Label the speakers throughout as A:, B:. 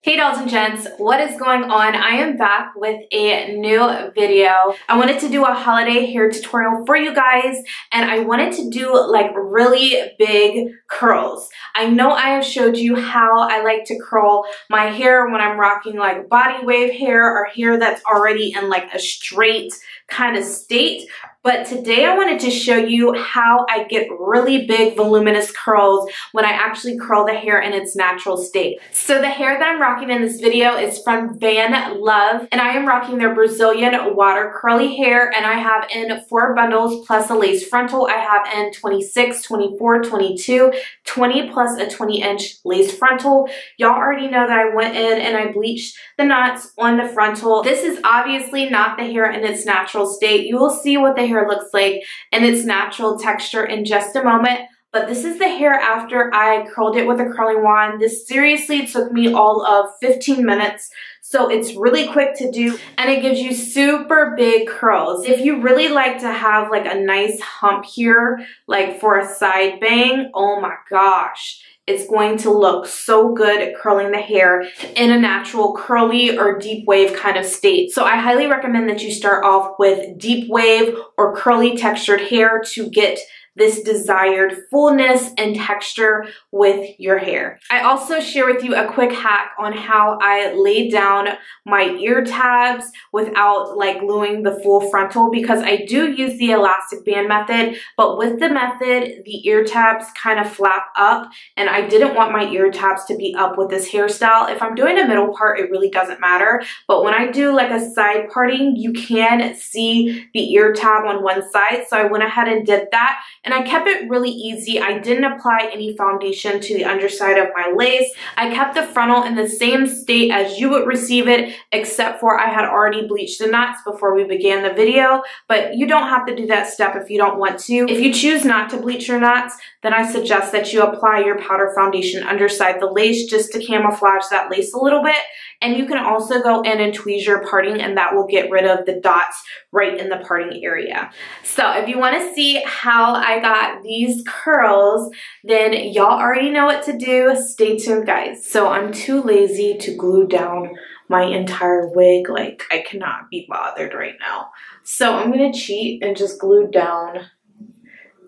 A: Hey dolls and gents, what is going on? I am back with a new video. I wanted to do a holiday hair tutorial for you guys, and I wanted to do like really big curls. I know I have showed you how I like to curl my hair when I'm rocking like body wave hair or hair that's already in like a straight kind of state. But today I wanted to show you how I get really big voluminous curls when I actually curl the hair in its natural state. So the hair that I'm rocking in this video is from Vanlov, and I am rocking their Brazilian water curly hair, and I have in 4 bundles plus a lace frontal. I have in 26, 24, 22, 20 plus a 20-inch lace frontal. Y'all already know that I went in and I bleached the knots on the frontal. This is obviously not the hair in its natural state. You will see what the hair looks like in its natural texture in just a moment. But this is the hair after I curled it with a curling wand. This seriously took me all of 15 minutes. So it's really quick to do, and it gives you super big curls. If you really like to have like a nice hump here, like for a side bang, oh my gosh. It's going to look so good at curling the hair in a natural curly or deep wave kind of state. So I highly recommend that you start off with deep wave or curly textured hair to get this desired fullness and texture with your hair. I also share with you a quick hack on how I laid down my ear tabs without like gluing the full frontal, because I do use the elastic band method, but with the method, the ear tabs kind of flap up, and I didn't want my ear tabs to be up with this hairstyle. If I'm doing a middle part, it really doesn't matter, but when I do like a side parting, you can see the ear tab on one side, so I went ahead and did that. And I kept it really easy. I didn't apply any foundation to the underside of my lace. I kept the frontal in the same state as you would receive it, except for I had already bleached the knots before we began the video, but you don't have to do that step if you don't want to. If you choose not to bleach your knots, then I suggest that you apply your powder foundation underside the lace just to camouflage that lace a little bit. And you can also go in and tweeze your parting, and that will get rid of the dots right in the parting area. So if you want to see how I got these curls, then y'all already know what to do. Stay tuned, guys. So I'm too lazy to glue down my entire wig. Like, I cannot be bothered right now. So I'm going to cheat and just glue down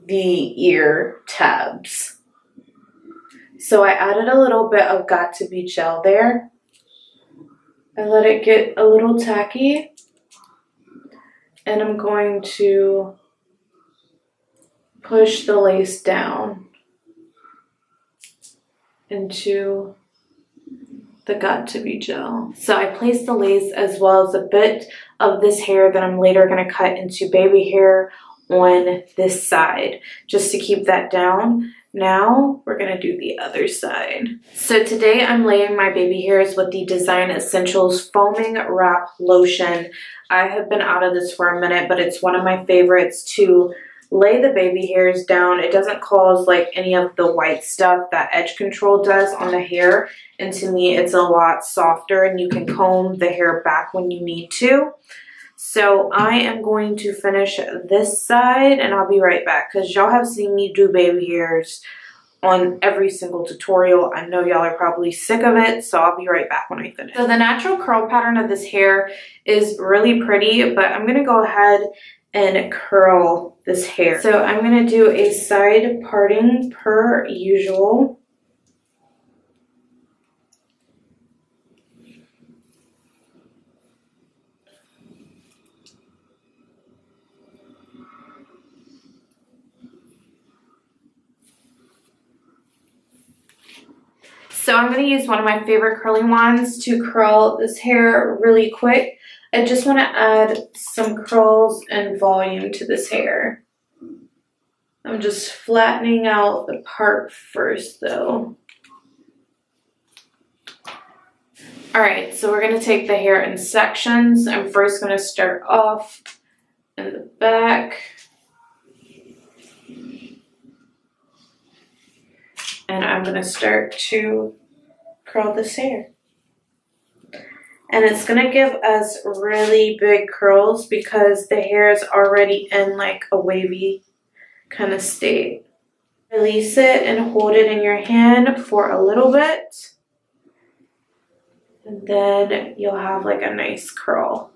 A: the ear tabs. So I added a little bit of Got2b gel there. I let it get a little tacky, and I'm going to push the lace down into the Got2b gel. So I placed the lace as well as a bit of this hair that I'm later going to cut into baby hair on this side, just to keep that down. Now we're gonna do the other side. So today I'm laying my baby hairs with the Design Essentials Foaming Wrap Lotion. I have been out of this for a minute, but it's one of my favorites to lay the baby hairs down. It doesn't cause like any of the white stuff that edge control does on the hair. And to me, it's a lot softer, and you can comb the hair back when you need to. So I am going to finish this side, and I'll be right back, because y'all have seen me do baby hairs on every single tutorial. I know y'all are probably sick of it, so I'll be right back when I finish. So the natural curl pattern of this hair is really pretty, but I'm going to go ahead and curl this hair. So I'm going to do a side parting per usual. So I'm going to use one of my favorite curling wands to curl this hair really quick. I just want to add some curls and volume to this hair. I'm just flattening out the part first though. Alright, so we're going to take the hair in sections. I'm first going to start off in the back. And I'm going to start to curl this hair. And it's going to give us really big curls because the hair is already in like a wavy kind of state. Release it and hold it in your hand for a little bit. and then you'll have like a nice curl.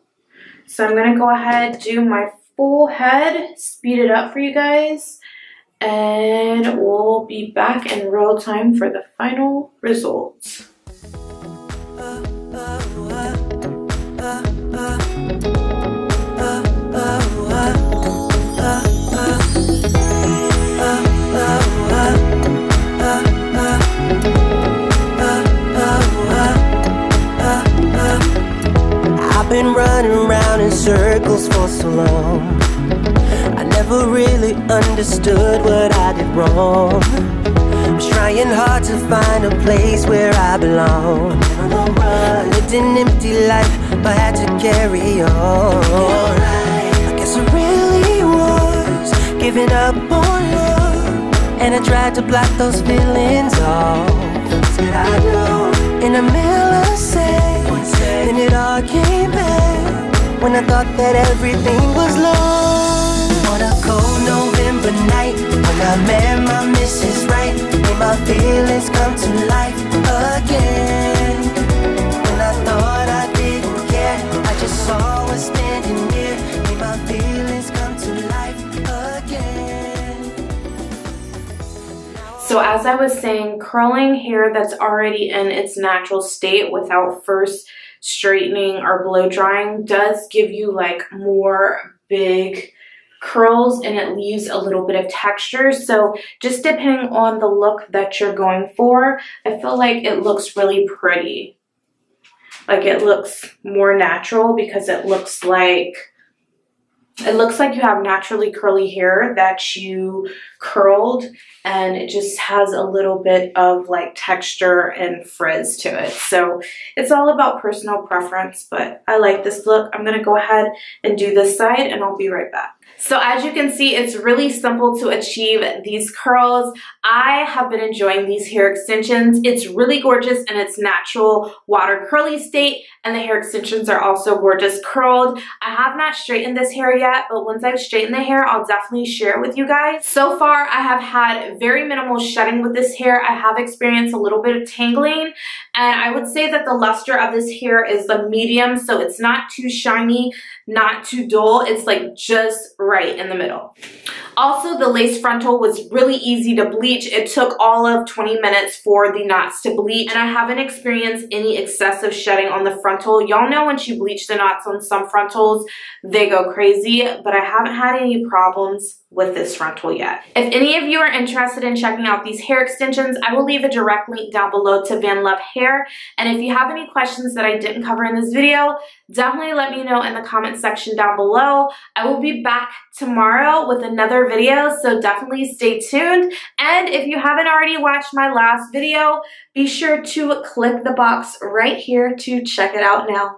A: So I'm gonna go ahead, do my full head, speed it up for you guys, and we'll be back in real time for the final results.
B: I've been running around in circles for so long. I never really understood what I did wrong. I was trying hard to find a place where I belong. I lived an empty life, but had to carry on. I guess I really was giving up on love, and I tried to block those feelings off. Did I know in the middle of seconds, then it all came back when I thought that everything was lost. On a cold November night, when I met my Mrs. Right, made my feelings come to life again. When I thought I didn't care, I just saw her standing near, made my feelings come to life again.
A: So as I was saying, curling hair that's already in its natural state without first straightening or blow drying does give you like more big curls, and it leaves a little bit of texture. So just depending on the look that you're going for, I feel like it looks really pretty. Like it looks more natural because it looks like you have naturally curly hair that you curled, and it just has a little bit of like texture and frizz to it. So it's all about personal preference, but I like this look. I'm gonna go ahead and do this side, and I'll be right back. So as you can see, it's really simple to achieve these curls. I have been enjoying these hair extensions. It's really gorgeous in its natural water curly state, and the hair extensions are also gorgeous curled. I have not straightened this hair yet, but once I've straightened the hair, I'll definitely share it with you guys. So far, I have had very minimal shedding with this hair. I have experienced a little bit of tangling, and I would say that the luster of this hair is the medium, so it's not too shiny, not too dull. It's like just right in the middle. Also, the lace frontal was really easy to bleach. It took all of 20 minutes for the knots to bleach, and I haven't experienced any excessive shedding on the frontal. Y'all know once you bleach the knots on some frontals, they go crazy, but I haven't had any problems with this frontal yet. If any of you are interested in checking out these hair extensions, I will leave a direct link down below to Vanlov Hair. And if you have any questions that I didn't cover in this video, definitely let me know in the comment section down below. I will be back tomorrow with another video, so definitely stay tuned. And if you haven't already watched my last video, be sure to click the box right here to check it out now.